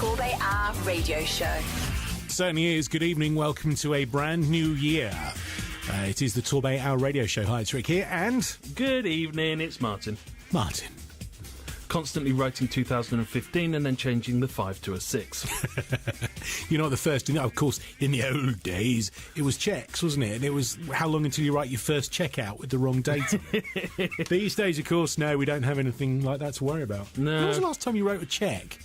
TorbayHour radio show. Certainly is. Good evening. Welcome to a brand new year. It is the TorbayHour radio show. Hi, it's Rick here, and... Good evening, it's Martin. Martin. Constantly writing 2015 and then changing the 5 to a 6. You know, the first thing, of course, in the old days, it was checks, wasn't it? And it was how long until you write your first check out with the wrong date on it? These days, of course, no, we don't have anything like that to worry about. No. When was the last time you wrote a check?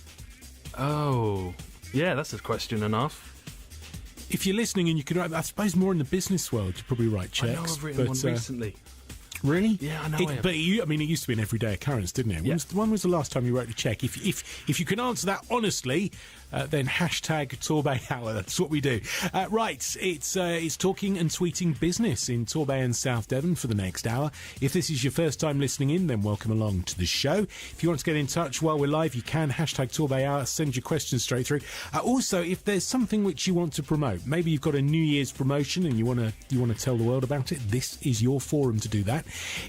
Oh, yeah, that's a question enough. If you're listening and you can write, I suppose more in the business world, you probably write checks. I know I've written one recently. Really? Yeah, I know. But it used to be an everyday occurrence, didn't it? Yeah. When was the last time you wrote a check? If you can answer that honestly, then hashtag TorbayHour. That's what we do. Right, it's talking and tweeting business in Torbay and South Devon for the next hour. If this is your first time listening in, then welcome along to the show. If you want to get in touch while we're live, you can hashtag TorbayHour. Send your questions straight through. Also, if there's something which you want to promote, maybe you've got a New Year's promotion and you want to tell the world about it, this is your forum to do that.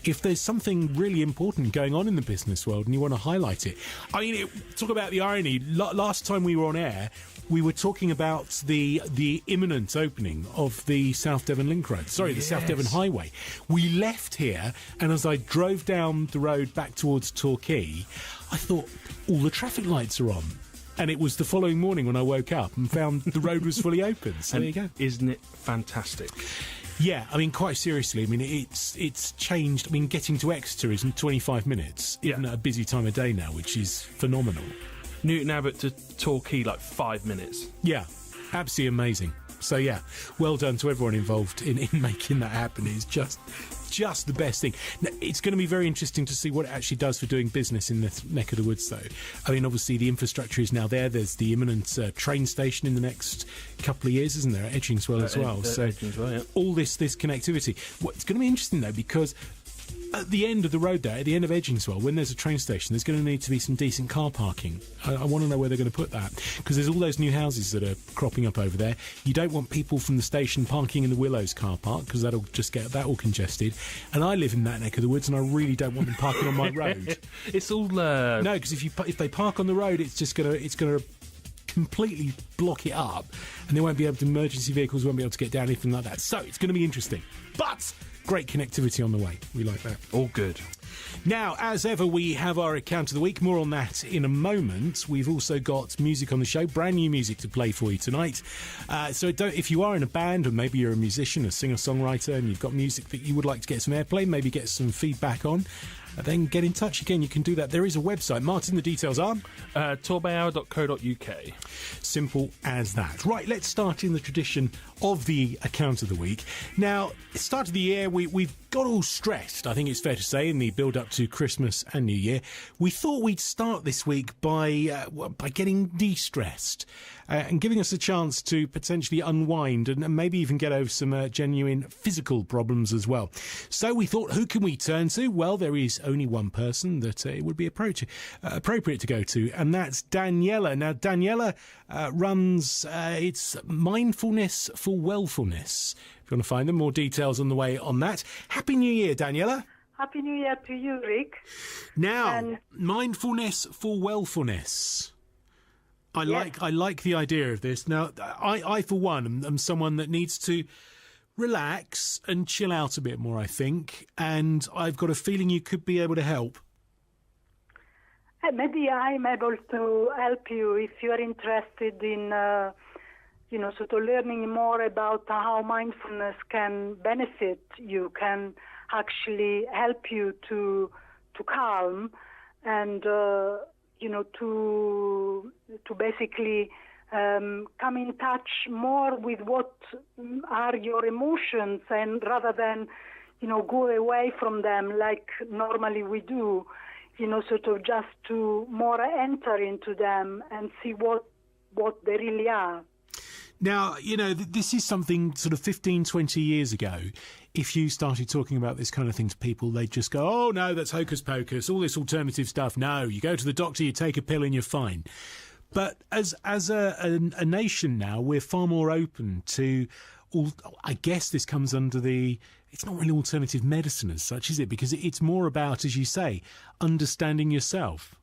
If there's something really important going on in the business world and you want to highlight it, I mean, talk about the irony. Last time we were on air, we were talking about the imminent opening of the South Devon Link Road. Sorry, the South Devon Highway. We left here, and as I drove down the road back towards Torquay, I thought, all the traffic lights are on. And it was the following morning when I woke up and found the road was fully open. So there you go. Isn't it fantastic? Yeah, I mean, quite seriously, I mean, it's changed. I mean, getting to Exeter is in 25 minutes, even at a busy time of day now, which is phenomenal. Newton Abbot to Torquay, like 5 minutes. Yeah, absolutely amazing. So, yeah, well done to everyone involved in making that happen. It's just the best thing. Now, it's going to be very interesting to see what it actually does for doing business in this neck of the woods, though. I mean, obviously, the infrastructure is now there. There's the imminent train station in the next couple of years, isn't there, at Edgingswell as well? Edgingswell, yeah. All this connectivity. It's going to be interesting, though, because at the end of the road there, at the end of Edgingswell, when there's a train station, there's going to need to be some decent car parking. I want to know where they're going to put that, because there's all those new houses that are cropping up over there. You don't want people from the station parking in the Willows car park, because that'll just get that all congested. And I live in that neck of the woods, and I really don't want them parking on my road. It's all no, because if they park on the road, it's going to completely block it up, and they won't be able to. Emergency vehicles won't be able to get down, anything like that. So it's going to be interesting, but great connectivity on the way. We like that. All good. Now, as ever, we have our account of the week. More on that in a moment. We've also got music on the show, brand new music to play for you tonight. So if you are in a band, or maybe you're a musician, a singer-songwriter, and you've got music that you would like to get some airplay, maybe get some feedback on, then get in touch again. You can do that. There is a website. Martin, the details are? TorbayHour.co.uk. Simple as that. Right, let's start in the tradition of the account of the week. Now, start of the year, we've got all stressed, I think it's fair to say, in the build-up to Christmas and New Year. We thought we'd start this week by getting de-stressed and giving us a chance to potentially unwind and maybe even get over some genuine physical problems as well. So we thought, who can we turn to? Well, there is only one person that it would be appropriate to go to, and that's Daniela. Now, Daniela runs it's Mindfulness for Wellfulness. If you want to find them, more details on the way on that. Happy New Year, Daniela. Happy New Year to you, Rick. Now, Mindfulness for Wellfulness. I like the idea of this. Now, I for one, am someone that needs to relax and chill out a bit more, I think, and I've got a feeling you could be able to help. Maybe I'm able to help you if you're interested in, sort of learning more about how mindfulness can benefit you, can actually help you to calm and, to basically come in touch more with what are your emotions, and rather than, go away from them like normally we do, sort of just to more enter into them and see what they really are. Now, this is something sort of 15, 20 years ago. If you started talking about this kind of thing to people, they'd just go, oh, no, that's hocus pocus, all this alternative stuff. No, you go to the doctor, you take a pill and you're fine. But as a nation now, we're far more open to I guess this comes under it's not really alternative medicine as such, is it? Because it's more about, as you say, understanding yourself.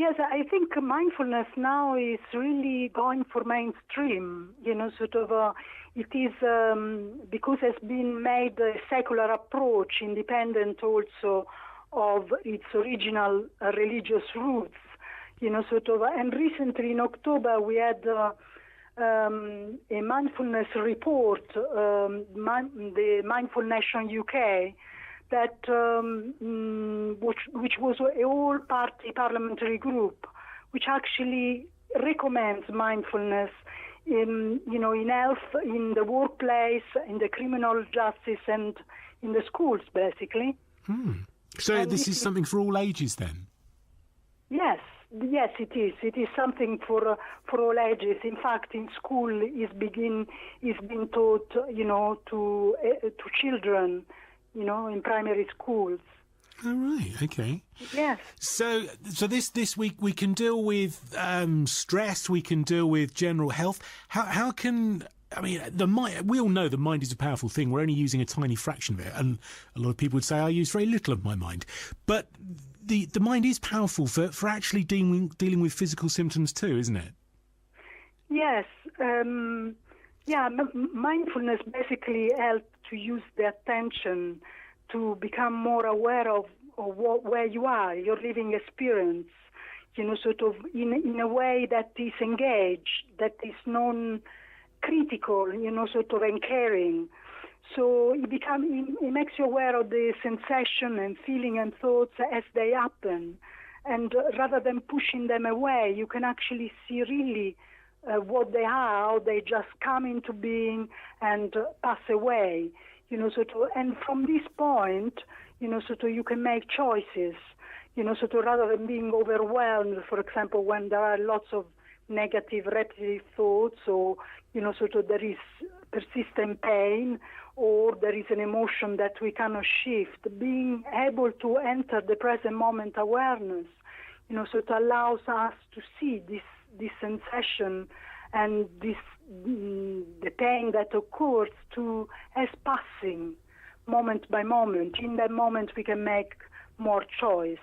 Yes, I think mindfulness now is really going for mainstream. It is because it's been made a secular approach, independent also of its original religious roots. And recently in October we had a mindfulness report, the Mindful Nation UK, that which was a all-party parliamentary group, which actually recommends mindfulness in health, in the workplace, in the criminal justice, and in the schools, basically. So And this is something for all ages, then? Yes, it is. It is something for all ages. In fact, in school is being taught, to children, in primary schools. Oh, right, okay. Yes. So this week we can deal with stress, we can deal with general health. How can... I mean, the mind, we all know the mind is a powerful thing. We're only using a tiny fraction of it. And a lot of people would say I use very little of my mind. But the mind is powerful for actually dealing with physical symptoms too, isn't it? Yes. Mindfulness basically helps to use the attention to become more aware of where you are, your living experience, sort of in a way that is engaged, that is non-critical, sort of caring. So it makes you aware of the sensation and feeling and thoughts as they happen. And rather than pushing them away, you can actually see really what they are, how they just come into being and pass away. And from this point, you can make choices, rather than being overwhelmed, for example, when there are lots of negative, repetitive thoughts, or, there is persistent pain, or there is an emotion that we cannot shift. Being able to enter the present moment awareness, it allows us to see this sensation and the pain that occurs as passing moment by moment. In that moment we can make more choice.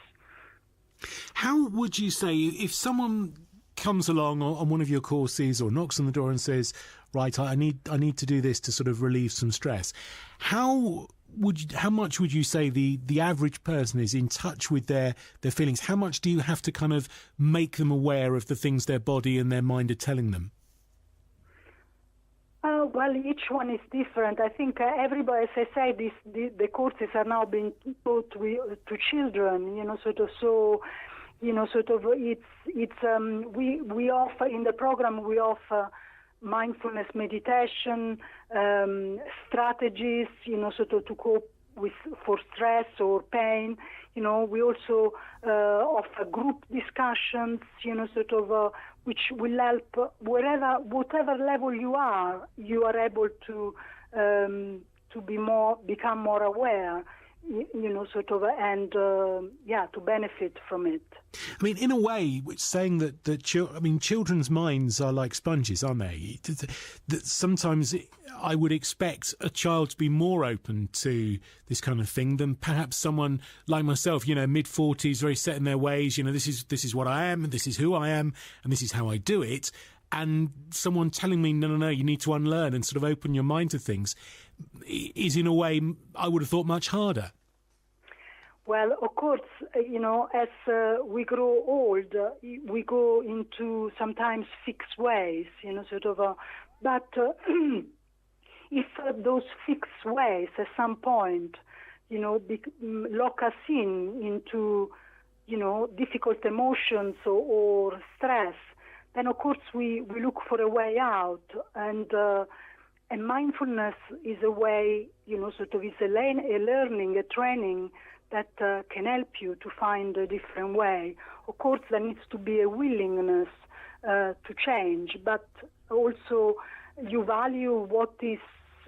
How would you say, if someone comes along on one of your courses or knocks on the door and says, right, I need to do this to sort of relieve some stress, how much would you say the average person is in touch with their feelings? How much do you have to kind of make them aware of the things their body and their mind are telling them? Well, each one is different. I think everybody, as I say, the courses are now being taught to children. We offer in the program, we offer mindfulness meditation strategies, to cope for stress or pain. We also offer group discussions, which will help whatever level you are able to become more aware, and to benefit from it. I mean, in a way, it's saying that children's minds are like sponges, aren't they? That sometimes I would expect a child to be more open to this kind of thing than perhaps someone like myself, mid-40s, very set in their ways. This is what I am, and this is who I am, and this is how I do it. And someone telling me, no, you need to unlearn and sort of open your mind to things is, in a way, I would have thought much harder. Well, of course, as we grow old, we go into sometimes fixed ways, but if those fixed ways at some point, lock us into, difficult emotions or stress, then of course we look for a way out. And mindfulness is a way, is a learning, a training that can help you to find a different way. Of course, there needs to be a willingness to change, but also you value what is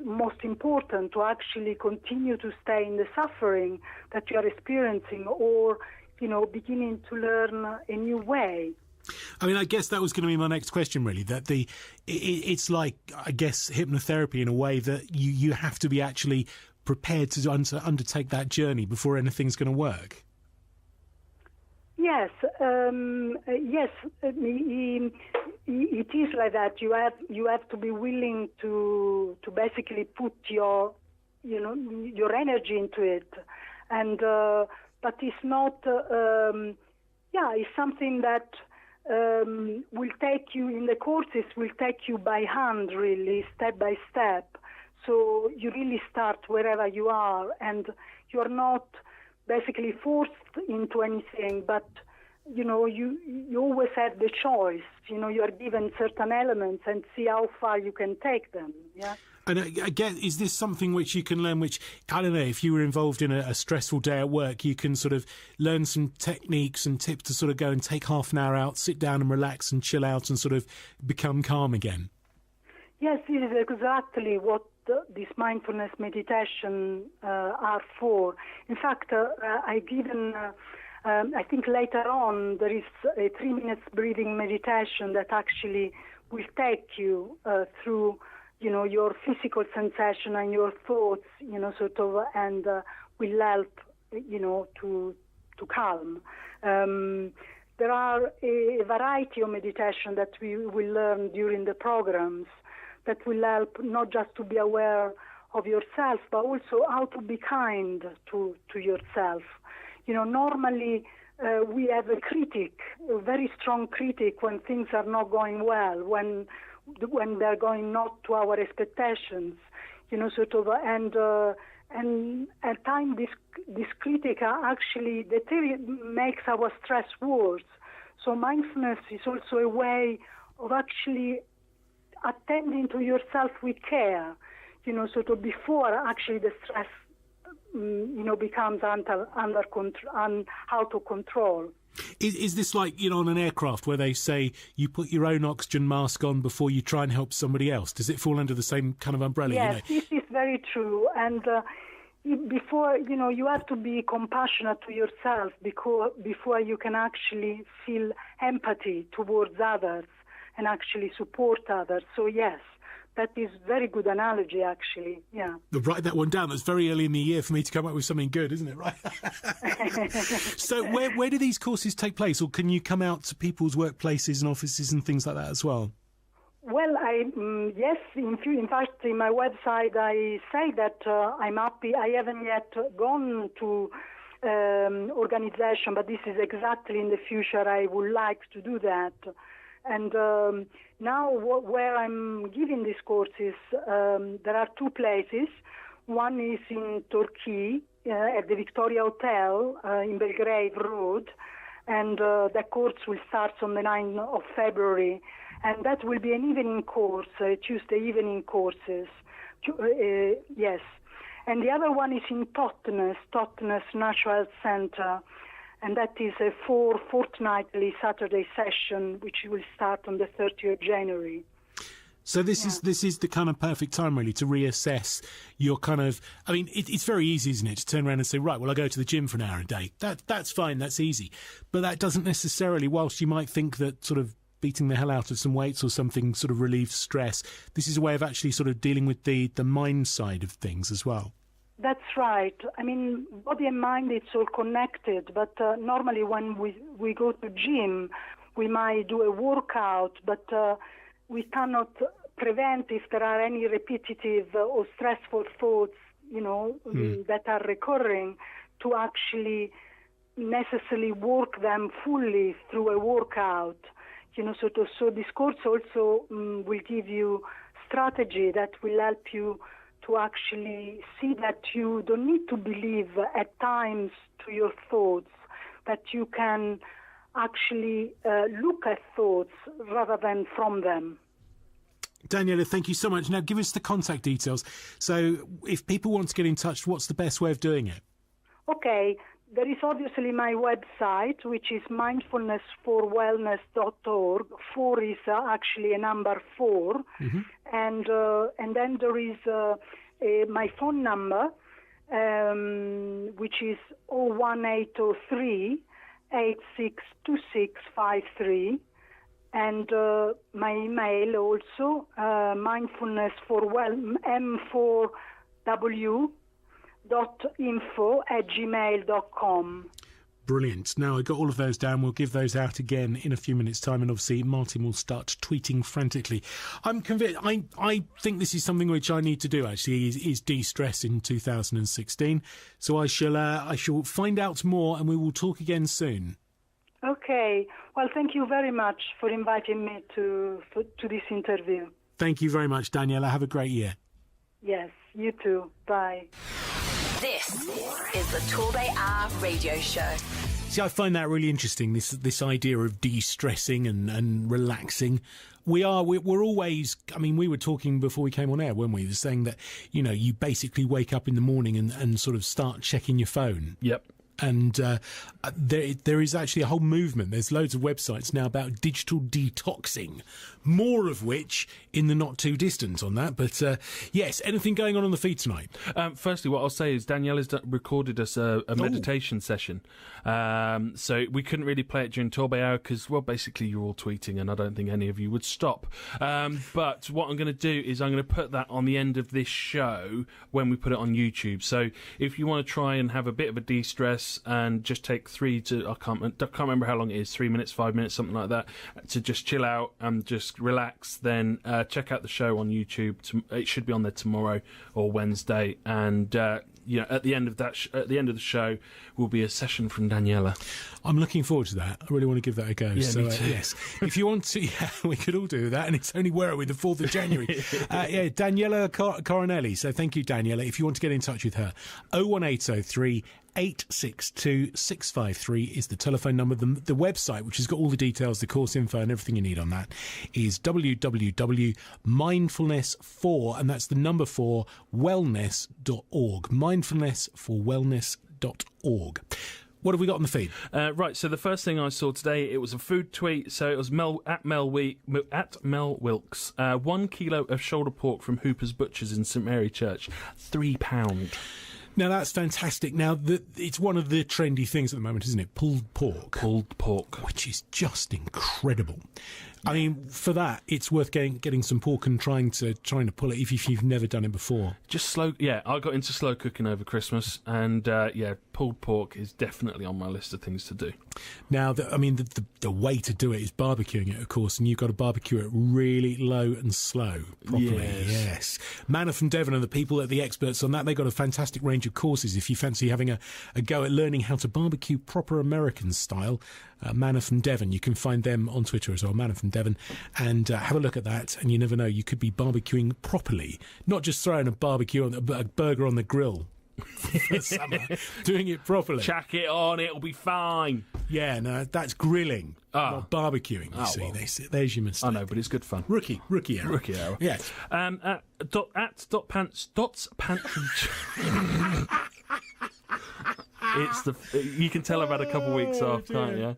most important, to actually continue to stay in the suffering that you are experiencing, or, beginning to learn a new way. I mean, I guess that was going to be my next question, really, that it's like, I guess, hypnotherapy in a way that you have to be actually prepared to undertake that journey before anything's going to work. Yes, yes, it is like that. You have to be willing to basically put your energy into it, and but it's not. It's something that will take you in the courses. Will take you by hand, really, step by step. So you really start wherever you are, and you're not basically forced into anything, but you always have the choice. You are given certain elements and see how far you can take them. Yeah. And again, is this something which you can learn, which, I don't know, if you were involved in a stressful day at work, you can sort of learn some techniques and tips to sort of go and take half an hour out, sit down and relax and chill out and sort of become calm again? Yes, this is exactly what this mindfulness meditation are for. In fact, I think later on there is a 3 minutes breathing meditation that actually will take you through, your physical sensation and your thoughts, and will help, to calm. There are a variety of meditation that we will learn during the programs that will help not just to be aware of yourself, but also how to be kind to yourself. Normally we have a critic, a very strong critic, when things are not going well, when they're going not to our expectations, and at times this critic actually makes our stress worse. So mindfulness is also a way of actually attending to yourself with care, before actually the stress, becomes under control and out of control. Is this like, on an aircraft where they say you put your own oxygen mask on before you try and help somebody else? Does it fall under the same kind of umbrella? Yes, this is very true. And before, you have to be compassionate to yourself before you can actually feel empathy towards others and actually support others. So yes, that is very good analogy, actually. Yeah. Write that one down. That's very early in the year for me to come up with something good, isn't it? Right. So where do these courses take place, or can you come out to people's workplaces and offices and things like that as well? Well, yes. In fact, in my website, I say that I'm happy. I haven't yet gone to organization, but this is exactly in the future I would like to do that. And now where I'm giving these courses, there are two places. One is in Turkey, at the Victoria Hotel in Belgrave Road, and the course will start on the 9th of February. And that will be an evening course, Tuesday evening courses. Yes. And the other one is in Totnes Natural Health Centre. And that is a fortnightly Saturday session, which will start on the 30th of January. So this is the kind of perfect time, really, to reassess your kind of... I mean, it's very easy, isn't it, to turn around and say, right, well, I go to the gym for an hour a day. That's fine, that's easy. But that doesn't necessarily, whilst you might think that sort of beating the hell out of some weights or something sort of relieves stress, this is a way of actually sort of dealing with the mind side of things as well. That's right. I mean, body and mind, it's all connected. But normally when we go to gym, we might do a workout, but we cannot prevent if there are any repetitive or stressful thoughts, that are recurring, to actually necessarily work them fully through a workout. So this course also will give you strategy that will help you to actually see that you don't need to believe at times to your thoughts, that you can actually look at thoughts rather than from them. Daniela, thank you so much. Now, give us the contact details. So if people want to get in touch, what's the best way of doing it? Okay. There is obviously my website, which is mindfulnessforwellness.org. 4 is actually a number 4. Mm-hmm. And then there is my phone number, which is 01803 862653. And my email also, mindfulnessforwell.info@gmail.com. Brilliant. Now, I got all of those down. We'll give those out again in a few minutes' time, and obviously Martin will start tweeting frantically. I'm convinced. I think this is something which I need to do, actually, is de-stress in 2016. So I shall find out more, and we will talk again soon. Okay. Well, thank you very much for inviting me to this interview. Thank you very much, Daniela. Have a great year. Yes, you too. Bye. This is the TorbayHour radio show. See, I find that really interesting, this idea of de-stressing and relaxing. We're always, I mean, we were talking before we came on air, weren't we? We were saying that, you basically wake up in the morning and sort of start checking your phone. Yep. And there is actually a whole movement. There's loads of websites now about digital detoxing, more of which in the not too distant on that. But yes, anything going on the feed tonight? Firstly, what I'll say is Daniela's recorded us a meditation session. So we couldn't really play it during Torbay Hour because, well, basically you're all tweeting and I don't think any of you would stop. But what I'm going to do is I'm going to put that on the end of this show when we put it on YouTube. So if you want to try and have a bit of a de-stress and just take I can't remember how long it is, 3 minutes, 5 minutes, something like that, to just chill out and just relax, then check out the show on YouTube. It should be on there tomorrow or Wednesday, and at the end of the show will be a session from Daniela. I'm looking forward to that. I really want to give that a go. Yeah, so me too. Yes, if you want to, we could all do that. And it's only where are we? The 4th of January. Daniela Coronelli. So thank you, Daniela. If you want to get in touch with her, 01803 862 653 is the telephone number. The website, which has got all the details, the course info and everything you need on that, is www.mindfulness4, and that's the number 4, wellness.org. mindfulness4wellness.org. What have we got on the feed? Right, so the first thing I saw today, it was a food tweet. So it was Mel Wilkes. 1 kilo of shoulder pork from Hooper's Butchers in St Mary Church, £3. Now, that's fantastic. Now, it's one of the trendy things at the moment, isn't it? Pulled pork. Pulled pork. Which is just incredible. I mean, for that, it's worth getting some pork and trying to pull it if you've never done it before. Just slow. Yeah, I got into slow cooking over Christmas, and pulled pork is definitely on my list of things to do. Now, the way to do it is barbecuing it, of course, and you've got to barbecue it really low and slow properly. Yes. Manna from Devon are the people, the experts on that. They've got a fantastic range of courses if you fancy having a go at learning how to barbecue proper American style. Manna from Devon, you can find them on Twitter as well, Manna from Devon, and have a look at that, and you never know, you could be barbecuing properly, not just throwing a burger on the grill for summer, doing it properly. Chuck it on, it'll be fine. Yeah, no, that's grilling, not barbecuing, you see. Well. There's your mistake. I know, but it's good fun. Rookie error. Rookie error. Yes. At Dots Pantry... you can tell I've had a couple of weeks off, can't you?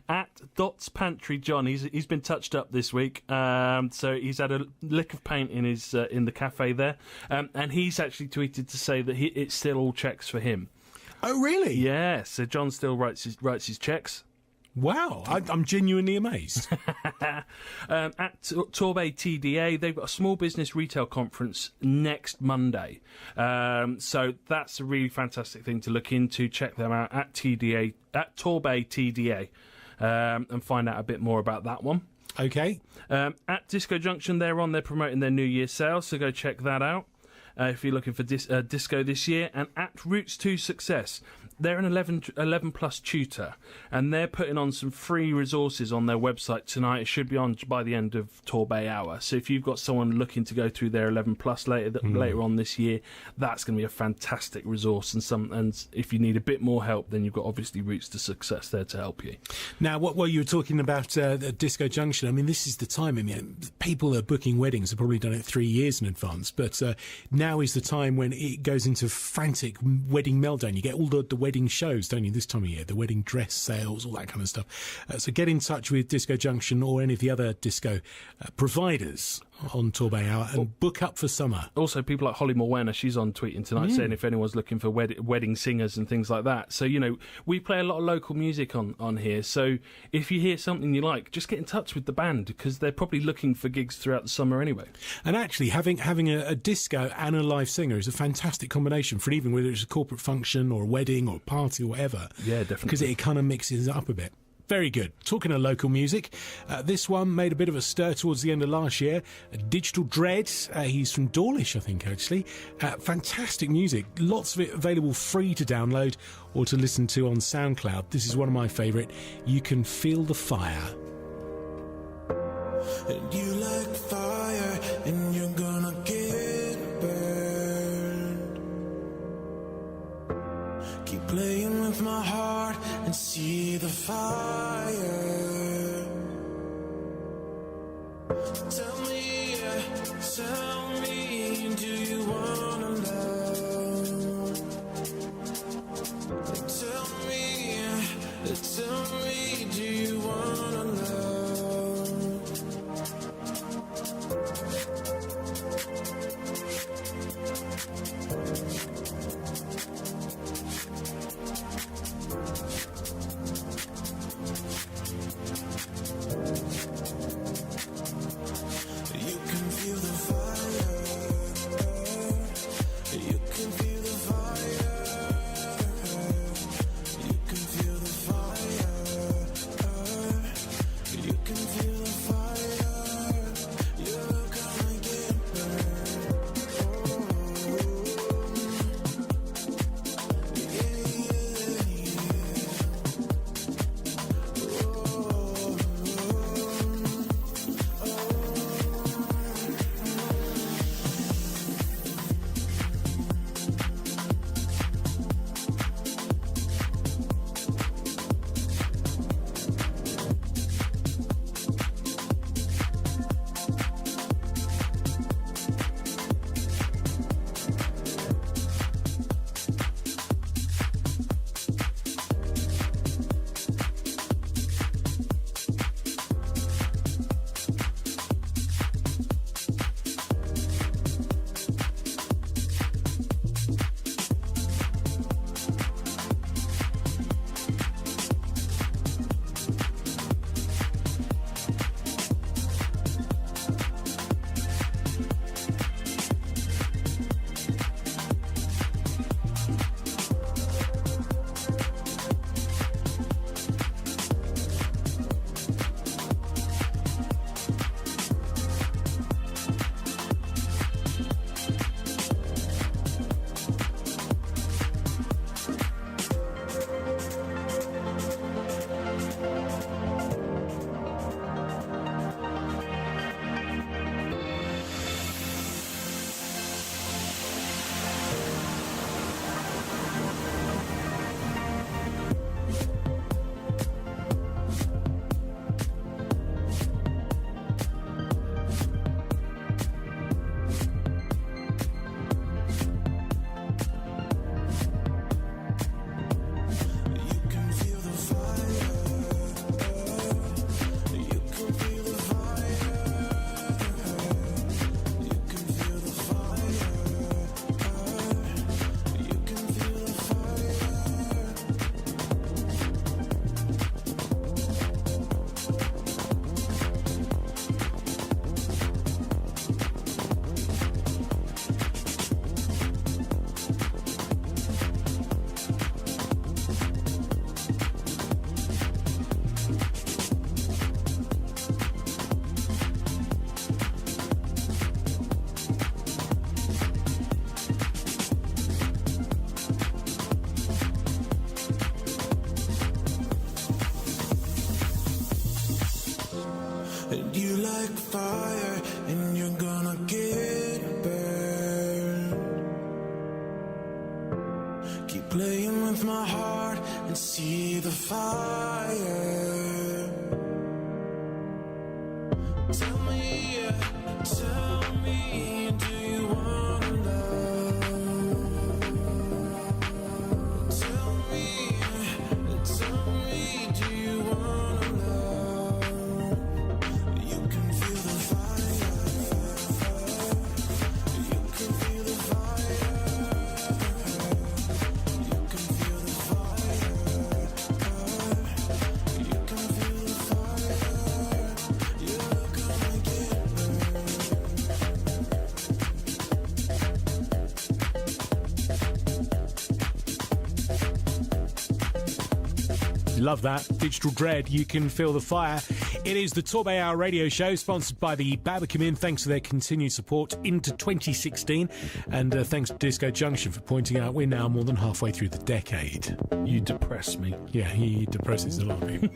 At Dots Pantry John, he's been touched up this week, so he's had a lick of paint in his in the cafe there, and he's actually tweeted to say that it still all checks for him. Oh, really? Yeah, so John still writes his checks. Wow, I'm genuinely amazed. At Torbay TDA, they've got a small business retail conference next Monday. So that's a really fantastic thing to look into. Check them out at Torbay TDA, and find out a bit more about that one. Okay. At Disco Junction, they're promoting their New Year sale, so go check that out. If you're looking for disco this year. And at Roots to Success, they're an 11 plus tutor, and they're putting on some free resources on their website tonight. It should be on by the end of Torbay Hour. So if you've got someone looking to go through their 11 plus later on this year, that's going to be a fantastic resource. And if you need a bit more help, then you've got obviously Roots to Success there to help you. Now, what you were talking about Disco Junction, I mean, this is the time. I mean, people are booking weddings. Have probably done it 3 years in advance, but now is the time when it goes into frantic wedding meltdown. You get all the wedding shows, don't you, this time of year, the wedding dress sales, all that kind of stuff. So get in touch with Disco Junction or any of the other disco providers on Torbay Hour and book up for summer. Also, people like Holly Morwenna, she's on tweeting tonight saying if anyone's looking for wedding singers and things like that. So, we play a lot of local music on here. So if you hear something you like, just get in touch with the band because they're probably looking for gigs throughout the summer anyway. And actually, having a disco and a live singer is a fantastic combination for even whether it's a corporate function or a wedding or a party or whatever. Yeah, definitely. Because it kind of mixes it up a bit. Very good. Talking of local music, this one made a bit of a stir towards the end of last year. Digital Dread, he's from Dawlish, I think, actually. Fantastic music. Lots of it available free to download or to listen to on SoundCloud. This is one of my favourite. You Can Feel the Fire. And you like fire, and you're gonna get burned. Keep playing with my heart and see the fire. Tell me, do you wanna love? Tell me, do you wanna love? You can feel the fire. You can feel the fire. You can feel the fire. You can feel the fire. You're gonna get burned. And you like fire, and you're gonna get burned. Keep playing with my heart and see the fire. Tell me, do you wanna love? Tell me, do you wanna love? You can feel the fire. You can feel the fire. You can feel the fire. You can feel the fire. You're gonna get burned. Love that. Digital Dread, You Can Feel the Fire. It is the TorbayHour radio show, sponsored by the Babacom Inn. Thanks for their continued support into 2016. And thanks to Disco Junction for pointing out we're now more than halfway through the decade. You depress me. Yeah, he depresses a lot of people.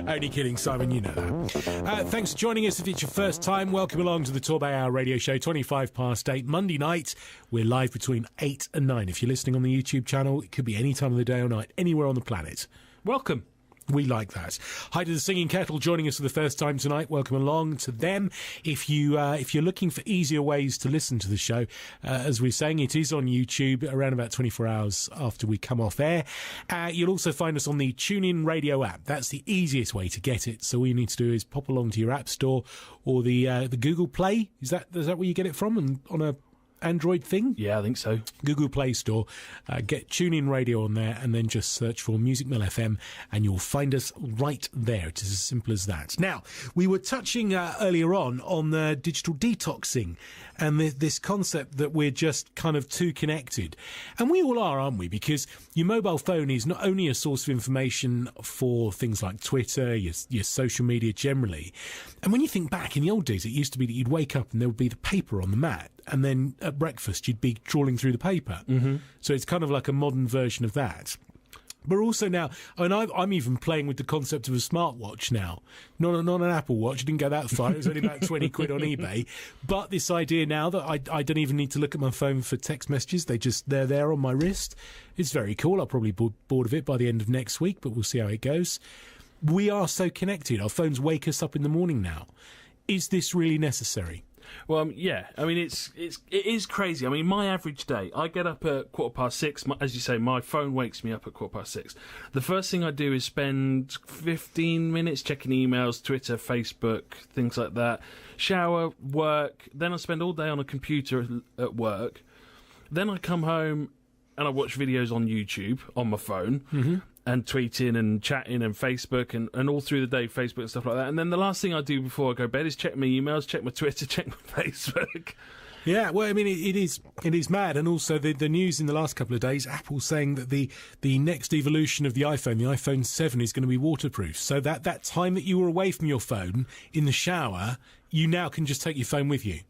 Only kidding, Simon, you know that. Thanks for joining us. If it's your first time, welcome along to the TorbayHour radio show, 8:25, Monday night. We're live between 8 and 9. If you're listening on the YouTube channel, it could be any time of the day or night, anywhere on the planet. Welcome. We like that. Hi to the Singing Kettle joining us for the first time tonight. Welcome along to them. If you're looking for easier ways to listen to the show, as we're saying, it is on YouTube around about 24 hours after we come off air. You'll also find us on the TuneIn Radio app. That's the easiest way to get it. So all you need to do is pop along to your app store or the Google Play. Is that where you get it from? And on a Android thing? Yeah, I think so. Google Play Store. Get TuneIn Radio on there and then just search for Music Mill FM and you'll find us right there. It is as simple as that. Now, we were touching earlier on the digital detoxing and this concept that we're just kind of too connected. And we all are, aren't we? Because your mobile phone is not only a source of information for things like Twitter, your social media generally. And when you think back, in the old days, it used to be that you'd wake up and there would be the paper on the mat. And then at breakfast, you'd be trawling through the paper. Mm-hmm. So it's kind of like a modern version of that. But also now, I'm even playing with the concept of a smartwatch now. Not an Apple Watch. I didn't go that far. It was only about 20 quid on eBay. But this idea now that I don't even need to look at my phone for text messages. They're there on my wrist. It's very cool. I'll probably be bored of it by the end of next week, but we'll see how it goes. We are so connected. Our phones wake us up in the morning now. Is this really necessary? Well, yeah. I mean, it is crazy. I mean, my average day, I get up at 6:15. As you say, my phone wakes me up at 6:15. The first thing I do is spend 15 minutes checking emails, Twitter, Facebook, things like that. Shower, work. Then I spend all day on a computer at work. Then I come home and I watch videos on YouTube on my phone. Mm-hmm. And tweeting and chatting and Facebook and all through the day, Facebook and stuff like that. And then the last thing I do before I go to bed is check my emails, check my Twitter, check my Facebook. Yeah, well, I mean, it is mad. And also the news in the last couple of days, Apple saying that the next evolution of the iPhone 7, is going to be waterproof. So that time that you were away from your phone in the shower, you now can just take your phone with you.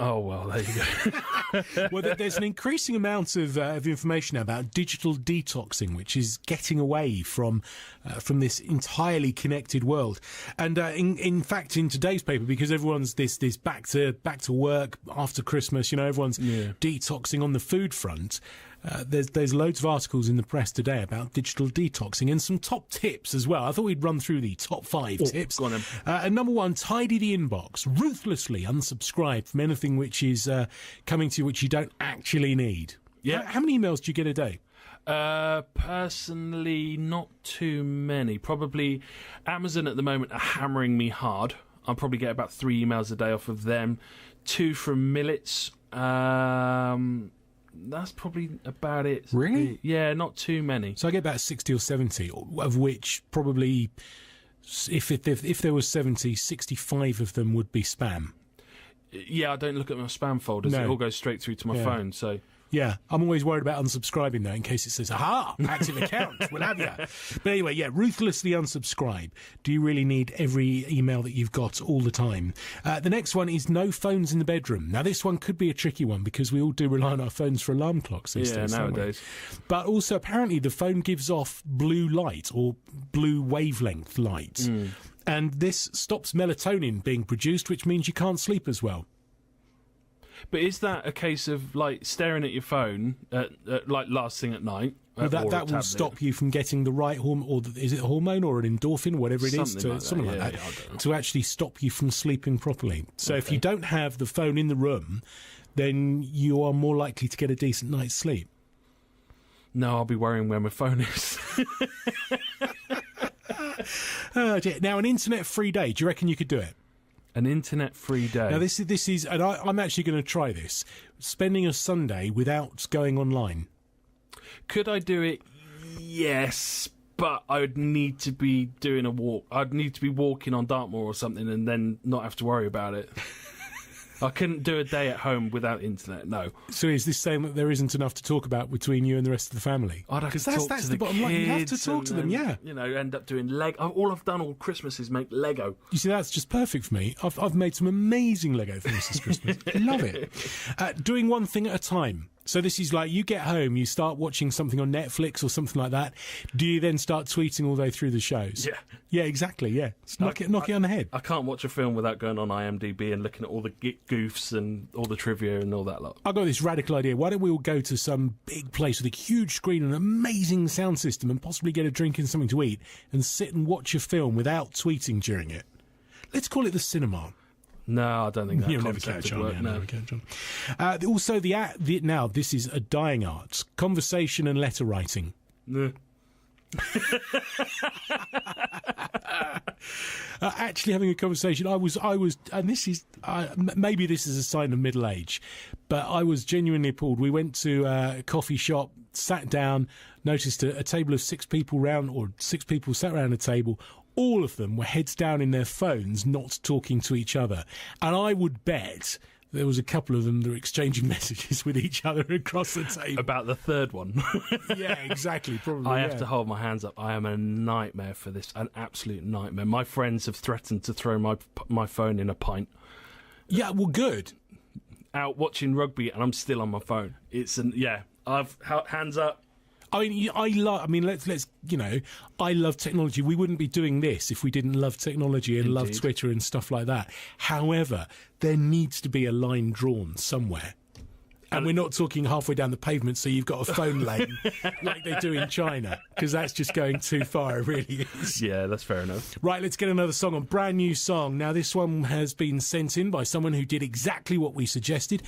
Oh, well, there you go. Well, there's an increasing amount of information about digital detoxing, which is getting away from this entirely connected world. And in fact, in today's paper, because everyone's this back to work after Christmas, everyone's detoxing on the food front. There's loads of articles in the press today about digital detoxing and some top tips as well. I thought we'd run through the top 5 tips. Go on then. And number 1, tidy the inbox. Ruthlessly unsubscribe from anything which is coming to you which you don't actually need. Yeah. How many emails do you get a day? Personally, not too many. Probably Amazon at the moment are hammering me hard. I'll probably get about 3 emails a day off of them. 2 from Millets. That's probably about it. Really? Yeah, not too many. So I get about 60 or 70, of which probably, if there was 70, 65 of them would be spam. Yeah, I don't look at my spam folders. No. It all goes straight through to my phone, so... Yeah, I'm always worried about unsubscribing, though, in case it says, aha, active account, we'll have you. But anyway, yeah, ruthlessly unsubscribe. Do you really need every email that you've got all the time? The next one is no phones in the bedroom. Now, this one could be a tricky one because we all do rely on our phones for alarm clocks these days. Yeah, nowadays. But also, apparently, the phone gives off blue light or blue wavelength light. Mm. And this stops melatonin being produced, which means you can't sleep as well. But is that a case of, like, staring at your phone at like, last thing at night? Well, that will stop you from getting the right hormone, or is it a hormone or an endorphin, whatever it is, something like that, to actually stop you from sleeping properly. So if you don't have the phone in the room, then you are more likely to get a decent night's sleep. No, I'll be worrying where my phone is. Oh, dear. Now, an internet-free day, do you reckon you could do it? An internet-free day. Now, this is, and I'm actually going to try this. Spending a Sunday without going online. Could I do it? Yes, but I would need to be doing a walk. I'd need to be walking on Dartmoor or something, and then not have to worry about it. I couldn't do a day at home without internet. No, So is this saying that there isn't enough to talk about between you and the rest of the family? I'd have to that's talk to the bottom line. You have to kids talk to them, and, yeah. You know, end up doing Lego. All I've done all Christmas is make Lego. You see, that's just perfect for me. I've made some amazing Lego things this Christmas. Love it. Doing one thing at a time. So this is like, you get home, you start watching something on Netflix or something like that. Do you then start tweeting all the way through the shows? Yeah. Yeah, exactly, yeah. Knock it on the head. I can't watch a film without going on IMDb and looking at all the goofs and all the trivia and all that lot. I've got this radical idea. Why don't we all go to some big place with a huge screen and an amazing sound system and possibly get a drink and something to eat and sit and watch a film without tweeting during it? Let's call it the cinema. No, I don't think that You'll never concept catch would on. work. Yeah, No. never catch on. Also, now this is a dying art: conversation and letter writing. No. Actually, having a conversation. I was, and this is maybe this is a sign of middle age, but I was genuinely appalled. We went to a coffee shop, sat down, noticed a table of 6 people round, or 6 people sat around a table. All of them were heads down in their phones, not talking to each other. And I would bet there was a couple of them that were exchanging messages with each other across the table. About the third one. Yeah, exactly. Probably. I have to hold my hands up. I am a nightmare for this. An absolute nightmare. My friends have threatened to throw my phone in a pint. Yeah, well, good. Out watching rugby and I'm still on my phone. I've hands up. I mean, let's I love technology. We wouldn't be doing this if we didn't love technology and love Indeed. Twitter and stuff like that. However, there needs to be a line drawn somewhere. And we're not talking halfway down the pavement, so you've got a phone lane like they do in China, because that's just going too far, it really is. Yeah, that's fair enough. Right, let's get another song on. Brand new song. Now, this one has been sent in by someone who did exactly what we suggested.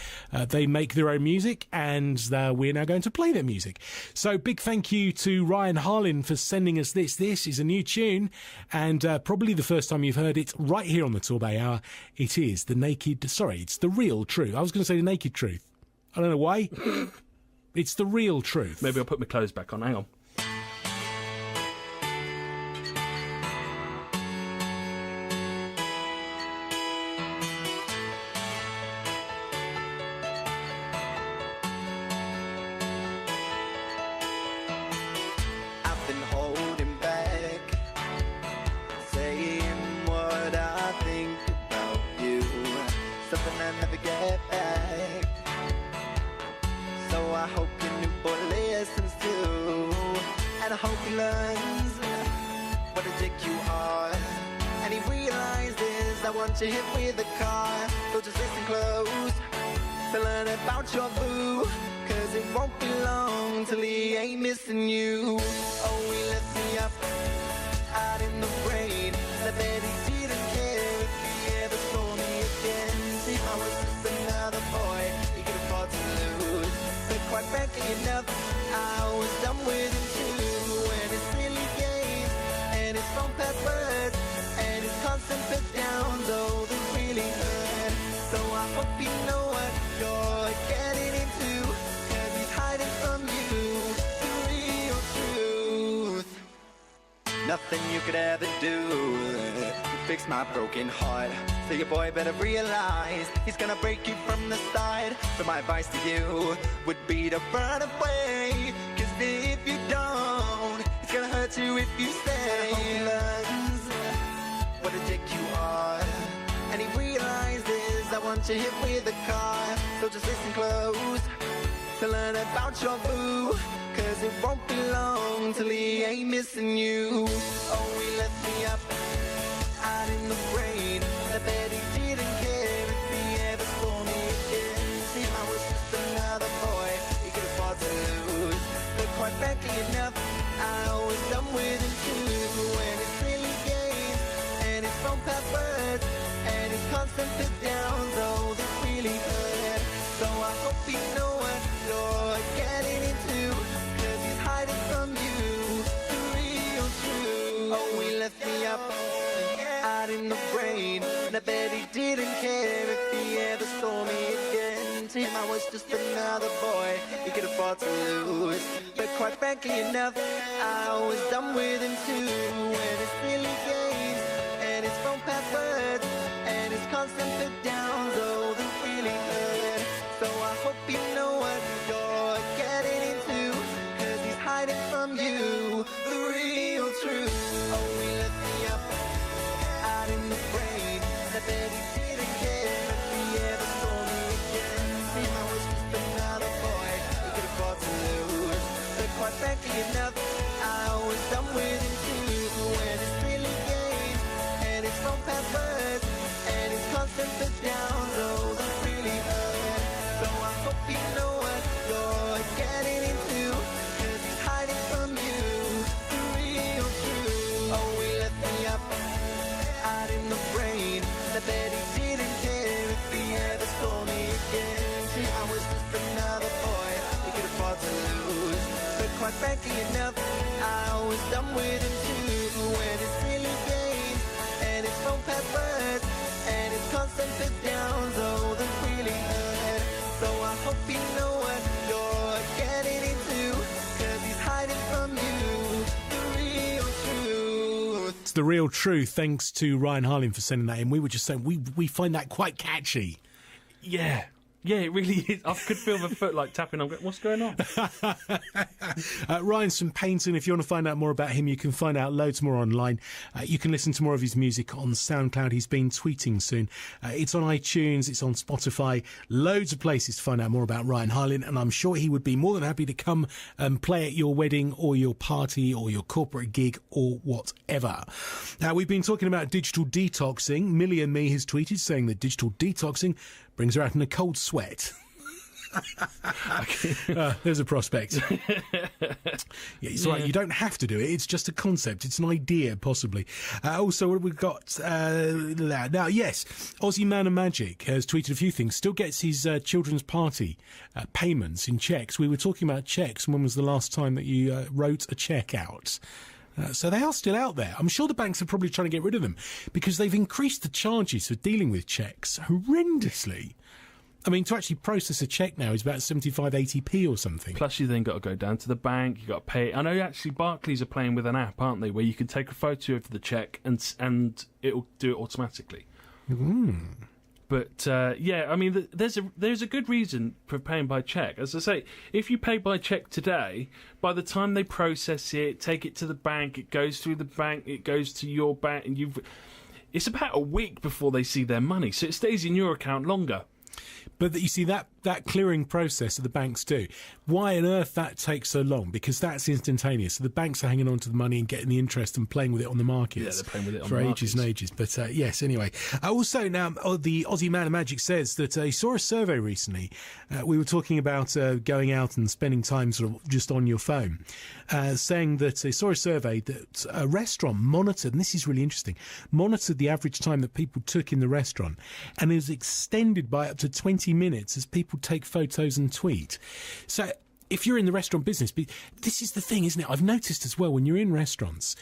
They make their own music, and we're now going to play their music. So, big thank you to Ryan Harlin for sending us this. This is a new tune, and probably the first time you've heard it right here on the Torbay Hour. It is it's the real truth. I was going to say the naked truth. I don't know why. It's the real truth. Maybe I'll put my clothes back on. Hang on. I've been holding back, saying what I think about you, something I never get back. So I hope your new boy listens to, and I hope he learns what a dick you are, and he realizes I want you hit with a car. So just listen close to learn about your boo, 'cause it won't be long till he ain't missing you. Oh, he left me up out in the rain, and I bet he didn't care if he ever saw me again. See, I was just another boy he could afford to lose, but quite frankly enough, I was done with him too. And his silly games, and his phone passwords, and his constant put downs, oh, they really hurt. So I hope you know what you're getting into, 'cause he's hiding from you the real truth. Nothing you could ever do to fix my broken heart. So your boy better realize he's gonna break you from the start. So my advice to you would be to run away, 'cause if you don't, it's gonna hurt you if you stay. And I hope he learns what a dick you are, and he realizes I want you hit with a car. So just listen close to learn about your boo, 'cause it won't be long till he ain't missing you. Oh, he left me up out in the rain, I bet he didn't care if he ever saw me again. See, I was just another boy he could afford to lose, but quite frankly enough, I was done with him too. And his silly games, and his phone passwords, and his constant put downs, oh, they really hurt. So I hope you know what you're getting into, 'cause he's hiding from you the real truth. Oh, he left me up out in the rain, and I bet he didn't care if he ever saw me again. To him I was just another boy he could afford to lose, but quite frankly enough, I was done with him too. And his silly games, and his phone passwords, and his constant put downs, oh, they didn't care if he ever saw me again. See, I was just another boy who could afford to lose. But quite frankly enough, I was done with him too. When it's really games and it's from past words and it's constant but downs, oh, that really hurt. So I hope you know what you're getting into, 'cause he's hiding from you the real truth. Oh, he left me up out in the rain. I bet he didn't care if he ever saw me again. See, I was just another boy who could afford to lose. But quite frankly enough, I was done with him too. When it's silly games and it's from past words and it's constant put downs, oh, that really hurt. So I hope you know what you're getting into, 'cause he's hiding from you the real truth. It's the real truth. Thanks to Ryan Harlin for sending that in. We were just saying we find that quite catchy. Yeah. Yeah, it really is. I could feel the foot like tapping. I'm going, what's going on? Ryan's from Paynton. If you want to find out more about him, you can find out loads more online. You can listen to more of his music on SoundCloud. He's been tweeting soon. It's on iTunes. It's on Spotify. Loads of places to find out more about Ryan Harlin. And I'm sure he would be more than happy to come and play at your wedding or your party or your corporate gig or whatever. Now, we've been talking about digital detoxing. Millie and Me has tweeted saying that digital detoxing brings her out in a cold sweat. There's a prospect. Yeah, it's all right. You don't have to do it. It's just a concept. It's an idea, possibly. Also, what have we got? Now, yes, Aussie Man of Magic has tweeted a few things. Still gets his children's party payments in cheques. We were talking about cheques. When was the last time that you wrote a cheque out? So they are still out there. I'm sure the banks are probably trying to get rid of them because they've increased the charges for dealing with cheques horrendously. I mean, to actually process a cheque now is about 75, 80p or something. Plus, you then got to go down to the bank. You got to pay. I know actually Barclays are playing with an app, aren't they, where you can take a photo of the cheque and it'll do it automatically. But yeah, I mean, there's a good reason for paying by cheque. As I say, if you pay by cheque today, by the time they process it, take it to the bank, it goes through the bank, it goes to your bank, and it's about a week before they see their money, so it stays in your account longer. But you see, that clearing process that the banks do, why on earth that takes so long? Because that's instantaneous. So the banks are hanging on to the money and getting the interest and playing with it on the markets. Yeah, they're playing with it on for the ages markets. and ages. But yes, anyway. Also, now, the Aussie Man of Magic says that he saw a survey recently. We were talking about going out and spending time sort of just on your phone, saying that he saw a survey that a restaurant monitored, and this is really interesting, monitored the average time that people took in the restaurant, and it was extended by up to 20 minutes as people take photos and tweet. So if you're in the restaurant business, this is the thing, isn't it? I've noticed as well, when you're in restaurants,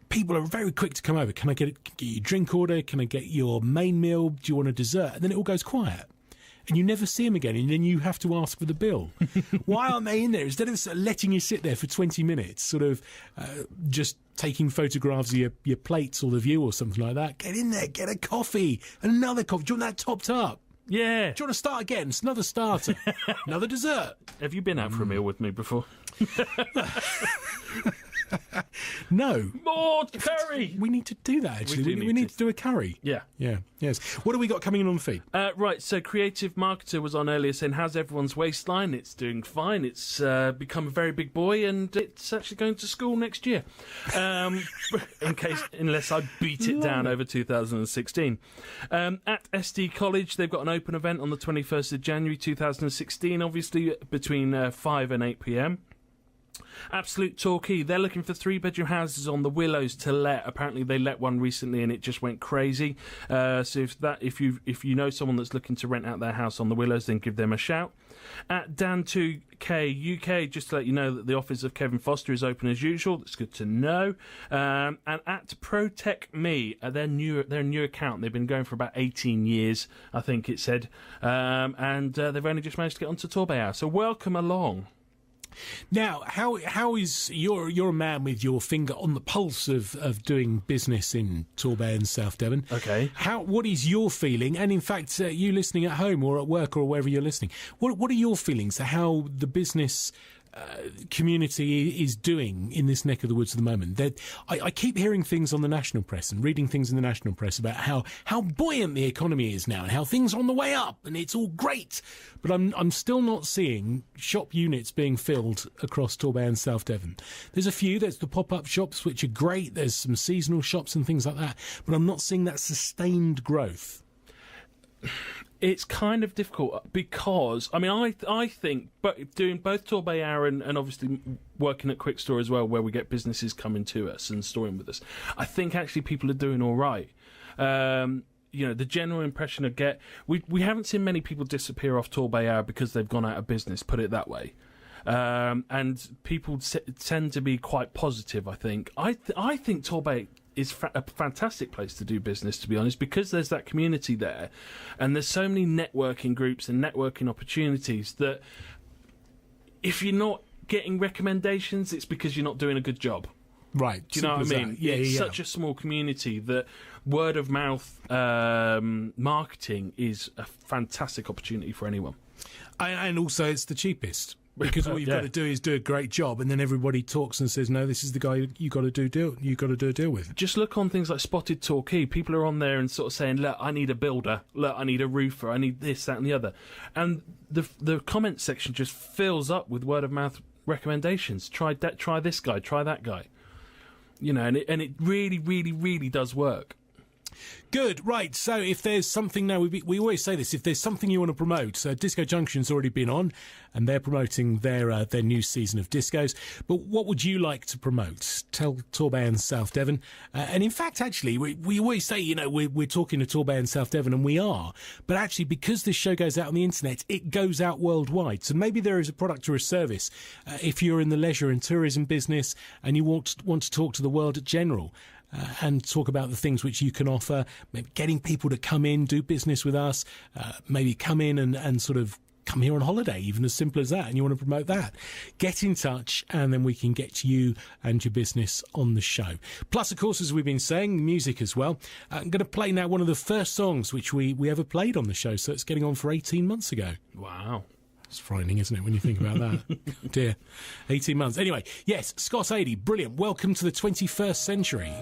people are very quick to come over. Can I get your drink order? Can I get your main meal? Do you want a dessert? And then it all goes quiet. And you never see them again, and then you have to ask for the bill. Why aren't they in there? Instead of letting you sit there for 20 minutes, sort of just taking photographs of your plates or the view or something like that, get in there, get a coffee, another coffee. Do you want that topped up? Yeah. Do you want to start again? It's another starter. Another dessert. Have you been out for a meal with me before? No. More curry! We need to do that, actually. We We need to do a curry. Yeah. Yeah, yes. What have we got coming in on the feed? Right, so Creative Marketer was on earlier saying, how's everyone's waistline? It's doing fine. It's become a very big boy, and it's actually going to school next year. Unless I beat it down over 2016. At SD College, they've got an open event on the 21st of January 2016, obviously between 5 and 8 p.m. Absolute Torquay, they're looking for 3-bedroom houses on the Willows to let. Apparently they let one recently and it just went crazy. So if you know someone that's looking to rent out their house on the Willows, then give them a shout. At Dan2K UK, just to let you know that the office of Kevin Foster is open as usual. That's good to know. And at Protect Me, their new account. They've been going for about 18 years, I think it said. And they've only just managed to get onto TorbayHour. So welcome along. Now, how is you're a man with your finger on the pulse of doing business in Torbay and South Devon? Okay. What is your feeling? And in fact, you listening at home or at work or wherever you're listening, what are your feelings? How the business community is doing in this neck of the woods at the moment. I keep hearing things on the national press and reading things in the national press about how buoyant the economy is now and how things are on the way up and it's all great. But I'm still not seeing shop units being filled across Torbay and South Devon. There's a few. There's the pop-up shops, which are great. There's some seasonal shops and things like that. But I'm not seeing that sustained growth. It's kind of difficult because, I mean, I think doing both TorbayHour and obviously working at Quick Store as well, where we get businesses coming to us and storing with us, I think actually people are doing all right. The general impression I get, we haven't seen many people disappear off TorbayHour because they've gone out of business, put it that way. And people tend to be quite positive, I think. I think Torbay is a fantastic place to do business, to be honest, because there's that community there and there's so many networking groups and networking opportunities that if you're not getting recommendations, it's because you're not doing a good job. Right. Do you know what I mean? Yeah, it's such a small community that word of mouth marketing is a fantastic opportunity for anyone. And also it's the cheapest. Because all you've got to do is do a great job, and then everybody talks and says, "No, this is the guy you got to do a deal with." Just look on things like Spotted Torquay. People are on there and sort of saying, "Look, I need a builder. Look, I need a roofer. I need this, that, and the other." And the comment section just fills up with word of mouth recommendations. Try that. Try this guy. Try that guy. And it really, really, really does work. Good, right. So if there's something now, we always say this, if there's something you want to promote, Disco Junction's already been on and they're promoting their new season of discos. But what would you like to promote? Tell Torbay and South Devon. And in fact, actually, we always say, we're talking to Torbay and South Devon, and we are. But actually, because this show goes out on the internet, it goes out worldwide. So maybe there is a product or a service. If you're in the leisure and tourism business and you want to talk to the world in general, and talk about the things which you can offer, maybe getting people to come in, do business with us, maybe come in and sort of come here on holiday, even as simple as that, and you want to promote that. Get in touch, and then we can get you and your business on the show. Plus, of course, as we've been saying, music as well. I'm going to play now one of the first songs which we ever played on the show, so it's getting on for 18 months ago. Wow. It's frightening, isn't it, when you think about that? Dear, 18 months. Anyway, yes, Scott 80, brilliant. Welcome to the 21st century.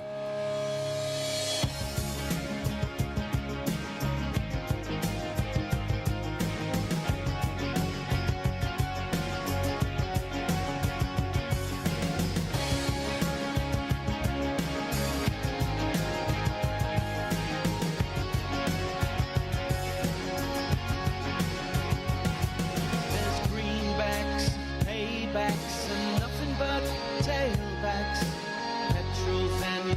And nothing but tailbacks, petrols and your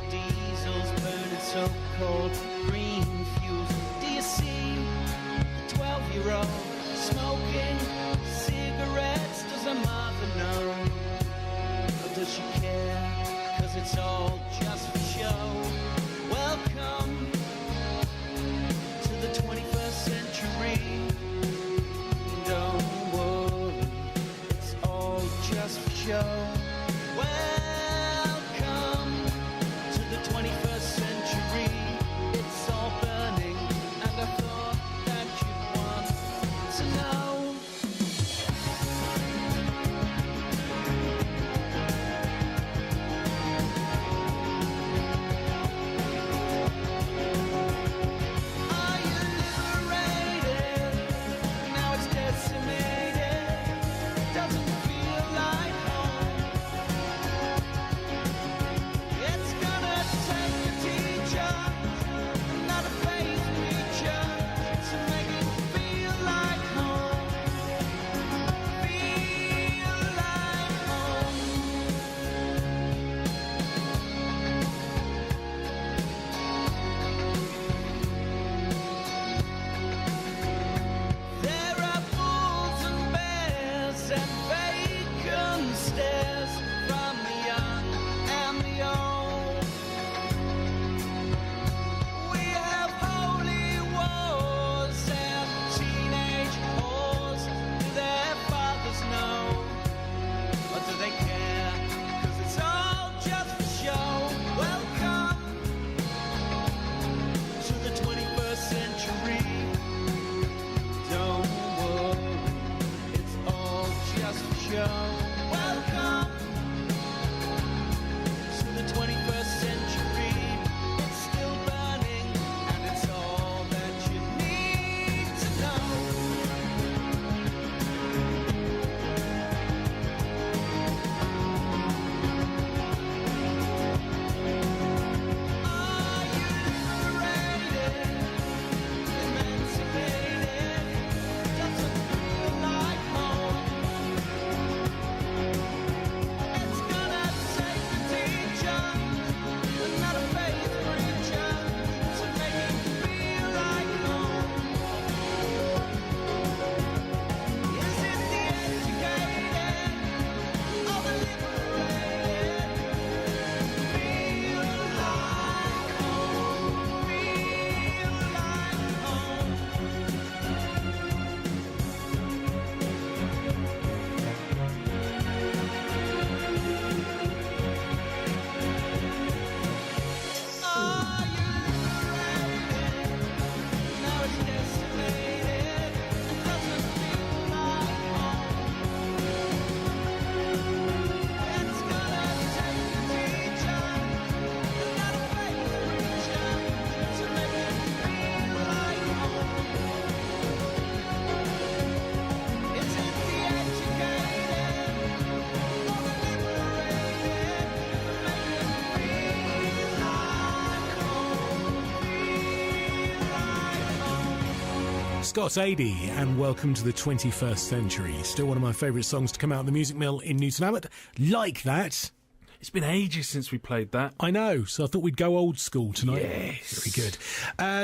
Scott Adie, and welcome to the 21st century. Still one of my favourite songs to come out of the Music Mill in Newton Abbot. Like that. It's been ages since we played that. I know, so I thought we'd go old school tonight. Yes. Very good.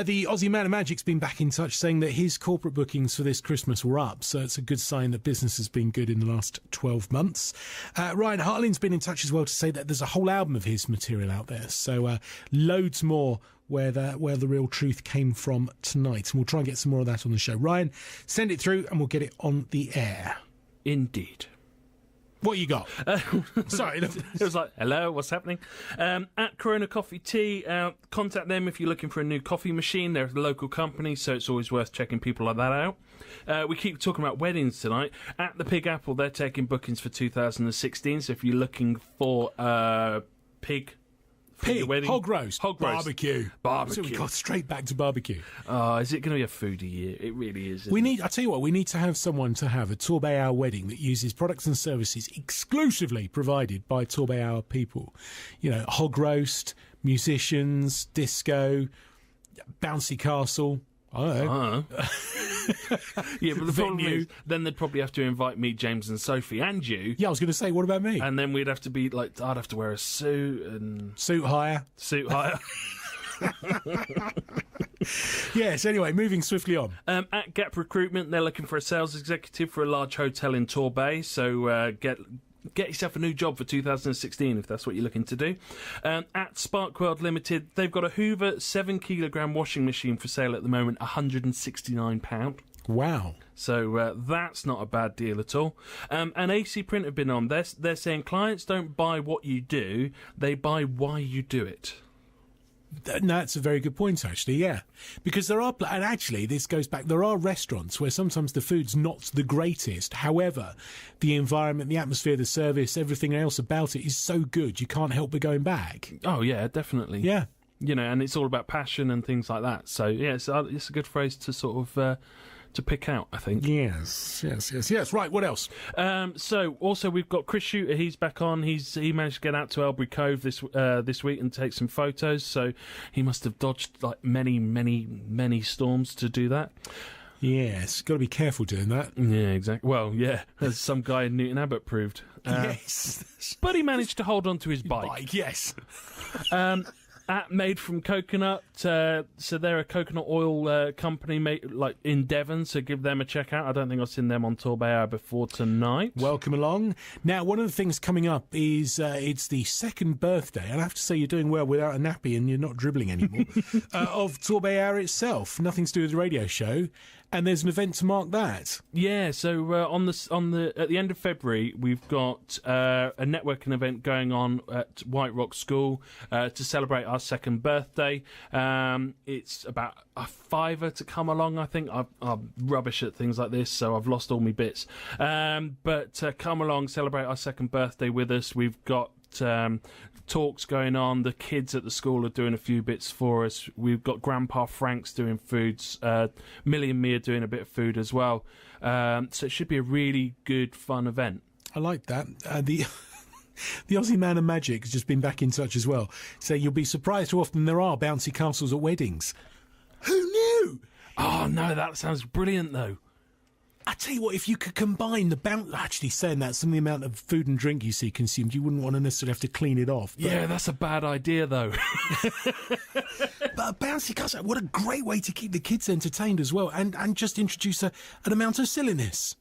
The Aussie Man of Magic's been back in touch saying that his corporate bookings for this Christmas were up, so it's a good sign that business has been good in the last 12 months. Ryan Hartlin's been in touch as well to say that there's a whole album of his material out there, so loads more where the real truth came from tonight. And we'll try and get some more of that on the show. Ryan, send it through and we'll get it on the air. Indeed. What you got? Sorry. It was like, hello, what's happening? At Corona Coffee Tea, contact them if you're looking for a new coffee machine. They're a local company, so it's always worth checking people like that out. We keep talking about weddings tonight. At the Pig Apple, they're taking bookings for 2016, so if you're looking for pig, hog roast, barbecue. So we got straight back to barbecue. Oh, is it going to be a foodie year? It really is. I tell you what, we need to have someone to have a TorbayHour wedding that uses products and services exclusively provided by TorbayHour people. You know, hog roast, musicians, disco, bouncy castle. I don't know. Yeah, but the problem is, then they'd probably have to invite me, James and Sophie, and you. Yeah, I was going to say, what about me? And then we'd have to be like, I'd have to wear a suit and suit hire. Yes, anyway, moving swiftly on. At Gap Recruitment, they're looking for a sales executive for a large hotel in Torbay, so get yourself a new job for 2016 if that's what you're looking to do. At Spark World Limited, they've got a Hoover 7-kilogram washing machine for sale at the moment, £169. Wow. So that's not a bad deal at all. And AC Print have been on. They're saying clients don't buy what you do, they buy why you do it. No, that's a very good point, actually, yeah. Because there are, and actually, this goes back, there are restaurants where sometimes the food's not the greatest. However, the environment, the atmosphere, the service, everything else about it is so good, you can't help but going back. Oh, yeah, definitely. Yeah. You know, and it's all about passion and things like that. So, yeah, it's a good phrase to sort of to pick out, I think. Yes. Right, what else? So, also, we've got Chris Shooter. He's back on. He managed to get out to Elbury Cove this week and take some photos. So, he must have dodged like many storms to do that. Yes, got to be careful doing that. Yeah, exactly. Well, yeah, as some guy in Newton Abbot proved. Yes. But he managed to hold on to his bike. Yes. At Made from Coconut, so they're a coconut oil company like in Devon, so give them a check out. I don't think I've seen them on TorbayHour before tonight. Welcome along. Now, one of the things coming up is it's the second birthday, and I have to say you're doing well without a nappy and you're not dribbling anymore, of TorbayHour itself. Nothing to do with the radio show. And there's an event to mark that. Yeah, so at the end of February, we've got a networking event going on at White Rock School to celebrate our second birthday. It's about a £5 to come along, I think. I'm rubbish at things like this, so I've lost all my bits. But come along, celebrate our second birthday with us. We've got talks going on. The kids at the school are doing a few bits for us. We've got Grandpa Frank's doing foods. Millie and me are doing a bit of food as well. So it should be a really good, fun event. I like that. The Aussie Man of Magic has just been back in touch as well. So you'll be surprised how often there are bouncy castles at weddings. Who knew? Oh, no, that sounds brilliant, though. I tell you what, if you could combine actually saying that, some of the amount of food and drink you see consumed, you wouldn't want to necessarily have to clean it off. But... yeah, that's a bad idea, though. But a bouncy castle, what a great way to keep the kids entertained as well, and just introduce an amount of silliness.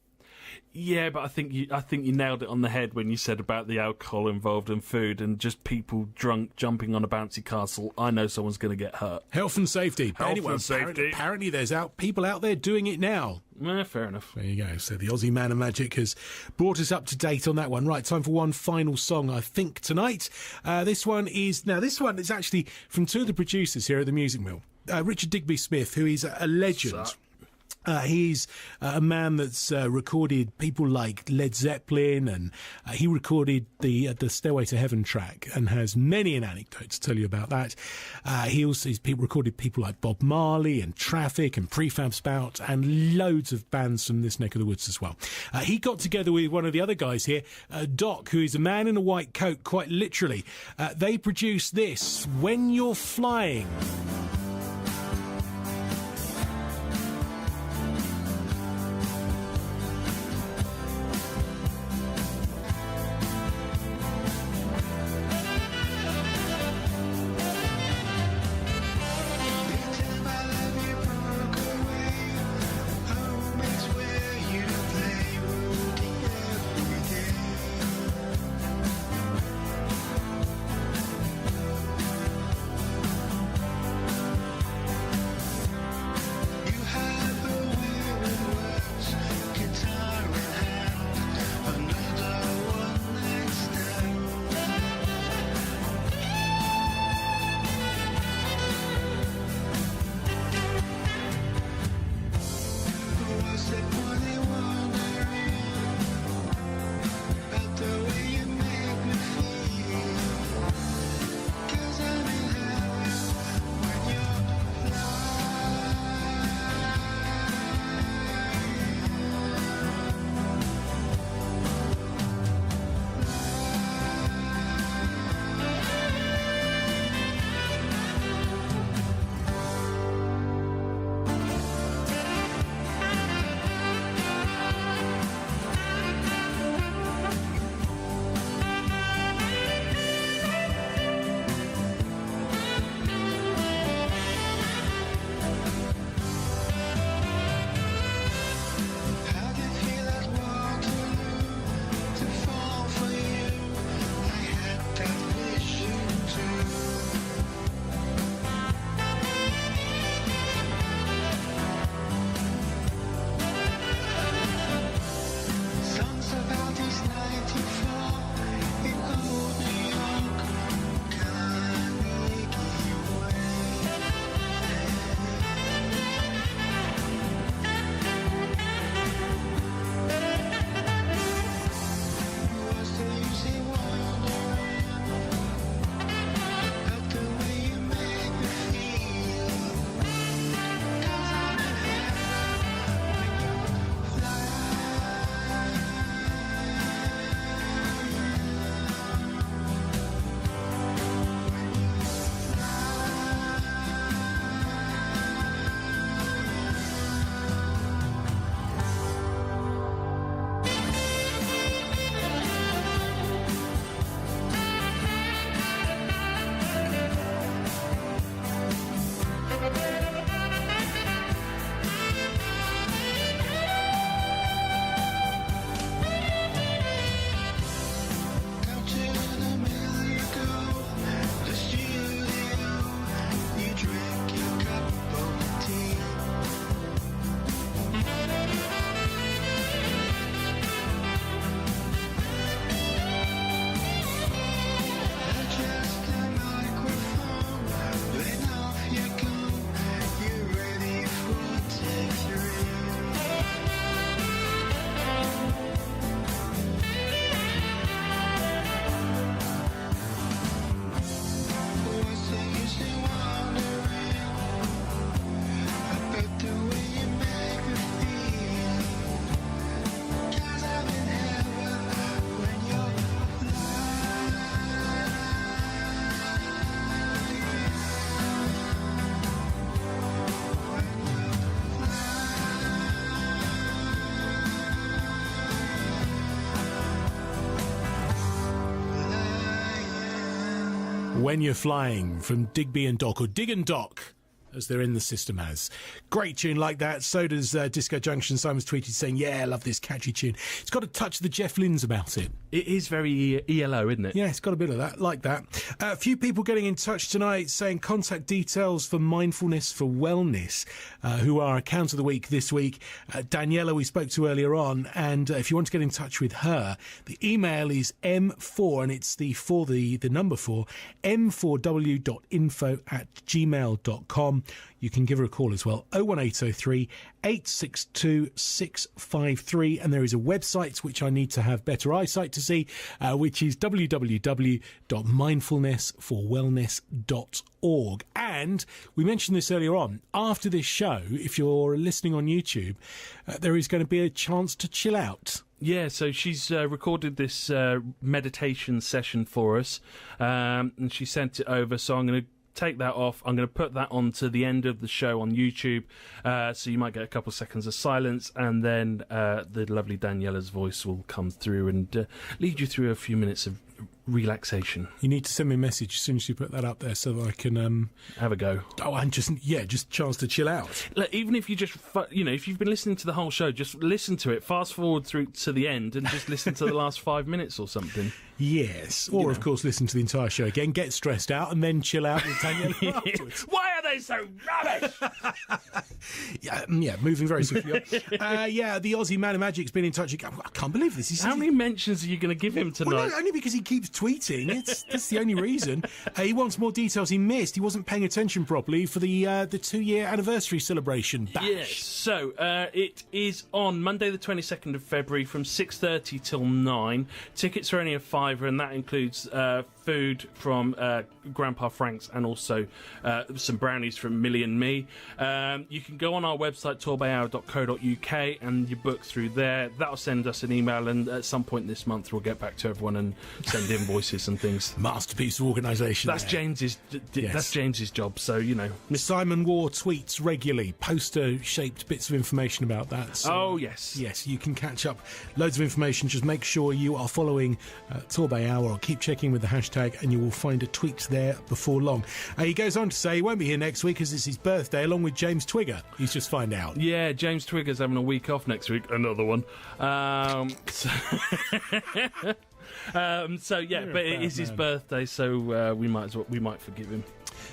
Yeah, but I think you nailed it on the head when you said about the alcohol involved in food and just people drunk jumping on a bouncy castle. I know someone's going to get hurt. Health and safety. Apparently there's people out there doing it now. Fair enough. There you go. So the Aussie Man of Magic has brought us up to date on that one. Right, time for one final song, I think, tonight. This one is actually from two of the producers here at the Music Mill. Richard Digby Smith, who is a legend. He's a man that's recorded people like Led Zeppelin, and he recorded the Stairway to Heaven track and has many an anecdote to tell you about that. He's recorded people like Bob Marley and Traffic and Prefab Sprout and loads of bands from this neck of the woods as well. He got together with one of the other guys here, Doc, who is a man in a white coat, quite literally. They produced this, When You're Flying. When You're Flying from Digby and Dock, or Dig and Dock, as they're in the system as. Great tune like that. So does Disco Junction. Simon's tweeted saying, yeah, I love this catchy tune. It's got a touch of the Jeff Lynne's about it. It is very ELO, isn't it? Yeah, it's got a bit of that, like that. A few people getting in touch tonight saying contact details for Mindfulness for Wellness, who are Account of the Week this week. Daniela, we spoke to earlier on, and if you want to get in touch with her, the email is m4, and it's the number 4, m4w.info@gmail.com. You can give her a call as well, 01803 862 653, and there is a website which I need to have better eyesight to see, which is www.mindfulnessforwellness.org. And we mentioned this earlier on, after this show, if you're listening on YouTube, there is going to be a chance to chill out. Yeah, so she's recorded this meditation session for us, and she sent it over, so I'm going to take that off. I'm going to put that onto the end of the show on YouTube, so you might get a couple of seconds of silence, and then the lovely Daniela's voice will come through and lead you through a few minutes of relaxation. You need to send me a message as soon as you put that up there so that I can have a go. Oh, and just chance to chill out. Look, even if you just, if you've been listening to the whole show, just listen to it, fast forward through to the end, and just listen to the last 5 minutes or something. Yes, or of course listen to the entire show again, get stressed out, and then chill out with Daniela afterwards. Why are they so rubbish? yeah, moving very swiftly on. The Aussie Man of Magic's been in touch again. I can't believe this. How many mentions are you going to give him tonight? Well, no, only because he keeps tweeting. That's the only reason. He wants more details. He missed. He wasn't paying attention properly for the 2-year anniversary celebration bash. Yes, so it is on Monday the 22nd of February from 6:30 till 9. Tickets are only a £5, and that includes food from Grandpa Frank's and also some brownies from Millie and Me. You can go on our website, torbayhour.co.uk, and you book through there. That'll send us an email, and at some point this month we'll get back to everyone and send invoices and things. Masterpiece of organisation. That's James's. That's James's job. So Simon Waugh tweets regularly, poster-shaped bits of information about that. So, yes, you can catch up. Loads of information. Just make sure you are following Torbay Hour, or keep checking with the hashtag, and you will find a tweet there before long. He goes on to say he won't be here next week as it's his birthday, along with James Twigger. He's just found out. Yeah, James Twigger's having a week off next week. Another one. But it is his birthday, so we might forgive him.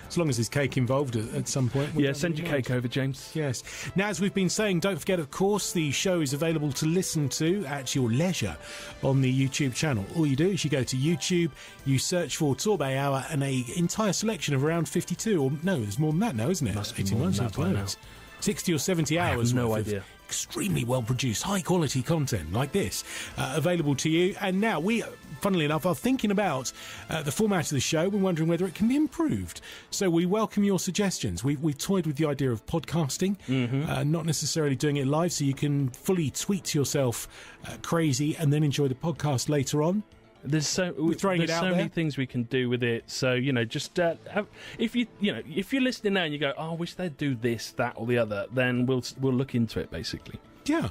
As long as there's cake involved at some point. Send your cake over, James. Yes. Now, as we've been saying, don't forget, of course, the show is available to listen to at your leisure on the YouTube channel. All you do is you go to YouTube, you search for Torbay Hour, and an entire selection of around 52, or no, there's more than that now, isn't it? Must be more than that by now. 60 or 70 hours. I have no idea. Extremely well produced, high quality content like this available to you. And now we, funnily enough, are thinking about the format of the show. We're wondering whether it can be improved. So we welcome your suggestions. We've toyed with the idea of podcasting, not necessarily doing it live, so you can fully tweet yourself crazy and then enjoy the podcast later on. There's many things we can do with it. So just if you're listening now and you go, I wish they'd do this, that, or the other, then we'll look into it basically. Yeah.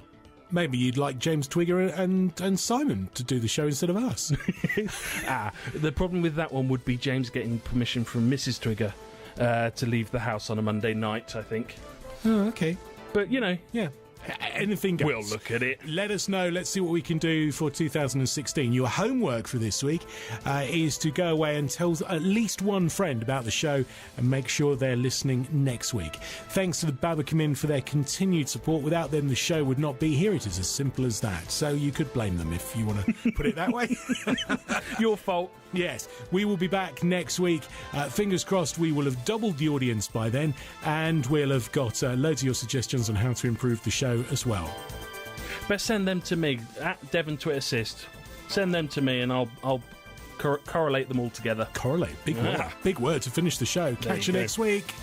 Maybe you'd like James Twigger and Simon to do the show instead of us. The problem with that one would be James getting permission from Mrs. Twigger to leave the house on a Monday night, I think. Oh, okay. But yeah. Anything goes. We'll look at it. Let us know. Let's see what we can do for 2016. Your homework for this week is to go away and tell at least one friend about the show and make sure they're listening next week. Thanks to the Babacamin for their continued support. Without them, the show would not be here. It is as simple as that. So you could blame them if you want to put it that way. Your fault. Yes, we will be back next week. Fingers crossed we will have doubled the audience by then, and we'll have got loads of your suggestions on how to improve the show as well. Best send them to me, at Devon Twit Assist. Send them to me and I'll correlate them all together. Correlate? Big word. Big word to finish the show. Catch you next week.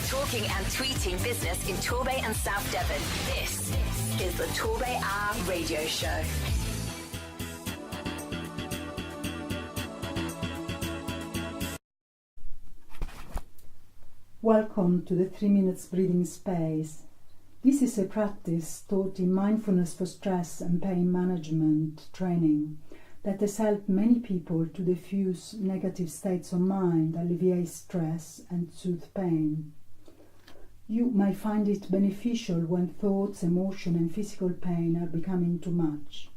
Talking and tweeting business in Torbay and South Devon. This is the Torbay Hour radio show. Welcome to the 3 minutes breathing space. This is a practice taught in mindfulness for stress and pain management training that has helped many people to diffuse negative states of mind, alleviate stress and soothe pain. You might find it beneficial when thoughts, emotion and physical pain are becoming too much.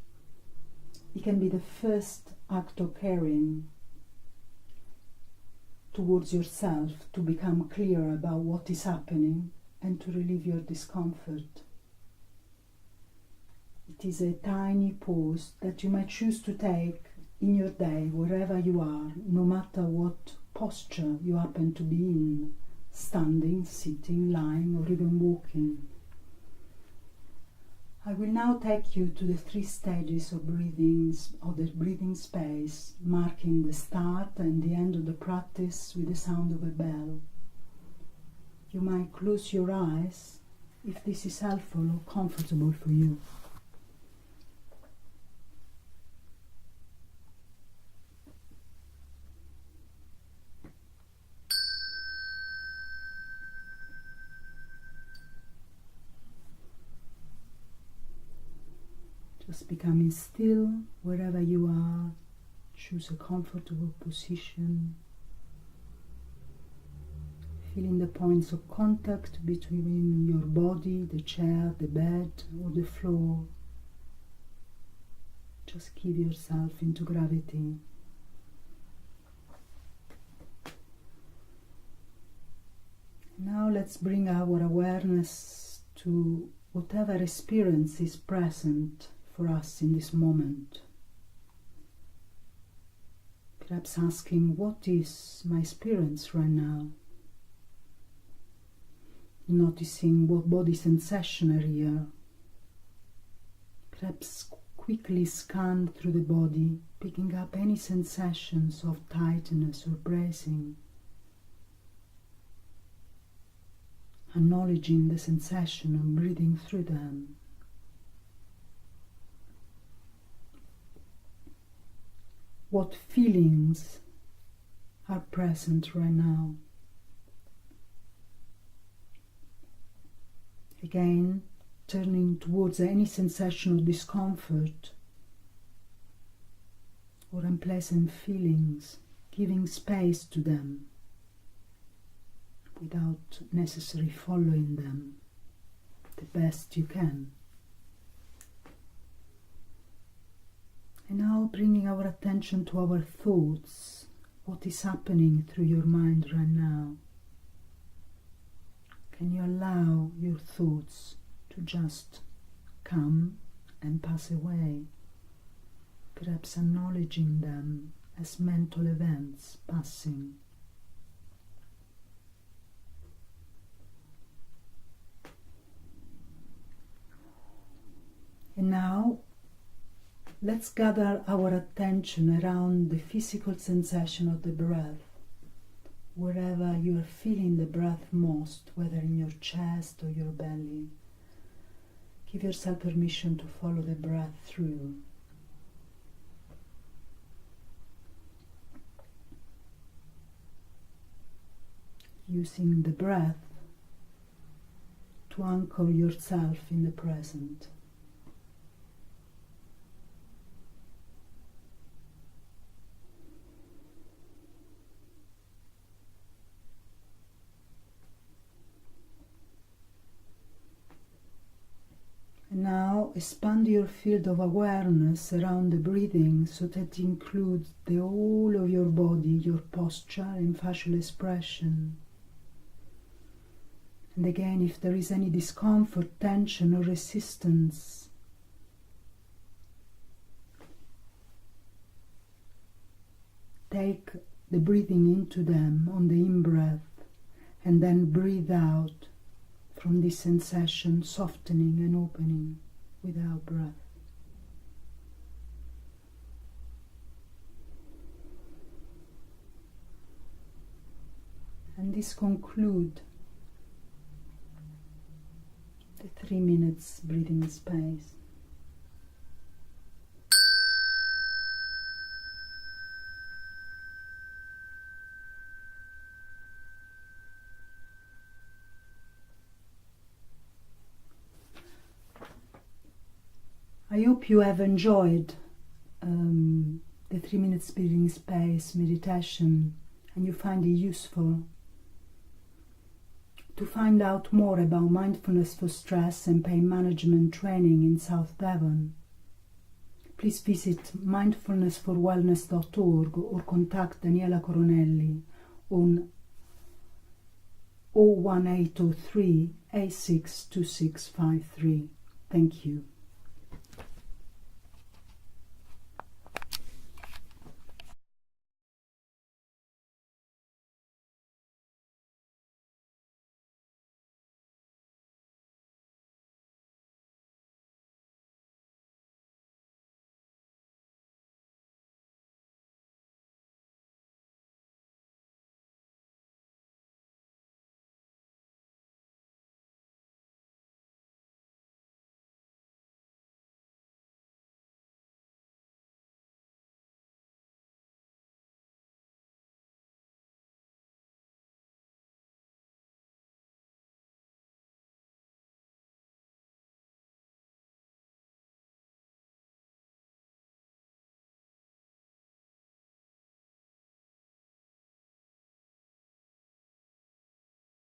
It can be the first act of caring towards yourself to become clear about what is happening and to relieve your discomfort. It is a tiny pause that you might choose to take in your day, wherever you are, no matter what posture you happen to be in, standing, sitting, lying, or even walking. I will now take you to the 3 stages of the breathing space, marking the start and the end of the practice with the sound of a bell. You might close your eyes if this is helpful or comfortable for you. Just becoming still wherever you are. Choose a comfortable position. Feeling the points of contact between your body, the chair, the bed, or the floor. Just give yourself into gravity. Now let's bring our awareness to whatever experience is present for us in this moment. Perhaps asking, what is my experience right now? Noticing what body sensation are here. Perhaps quickly scan through the body, picking up any sensations of tightness or bracing. Acknowledging the sensation and breathing through them. What feelings are present right now? Again, turning towards any sensation of discomfort or unpleasant feelings, giving space to them without necessarily following them the best you can. And now bringing our attention to our thoughts, what is happening through your mind right now. Can you allow your thoughts to just come and pass away, perhaps acknowledging them as mental events passing? And now, let's gather our attention around the physical sensation of the breath, wherever you are feeling the breath most, whether in your chest or your belly. Give yourself permission to follow the breath through. Using the breath to anchor yourself in the present. Now expand your field of awareness around the breathing so that it includes the whole of your body, your posture and facial expression. And again, if there is any discomfort, tension or resistance, take the breathing into them on the in-breath and then breathe out from this sensation, softening and opening with our breath. And this concludes the 3 minutes breathing space. I hope you have enjoyed 3-minute breathing space meditation and you find it useful. To find out more about mindfulness for stress and pain management training in South Devon, please visit mindfulnessforwellness.org or contact Daniela Coronelli on 01803 862653. Thank you.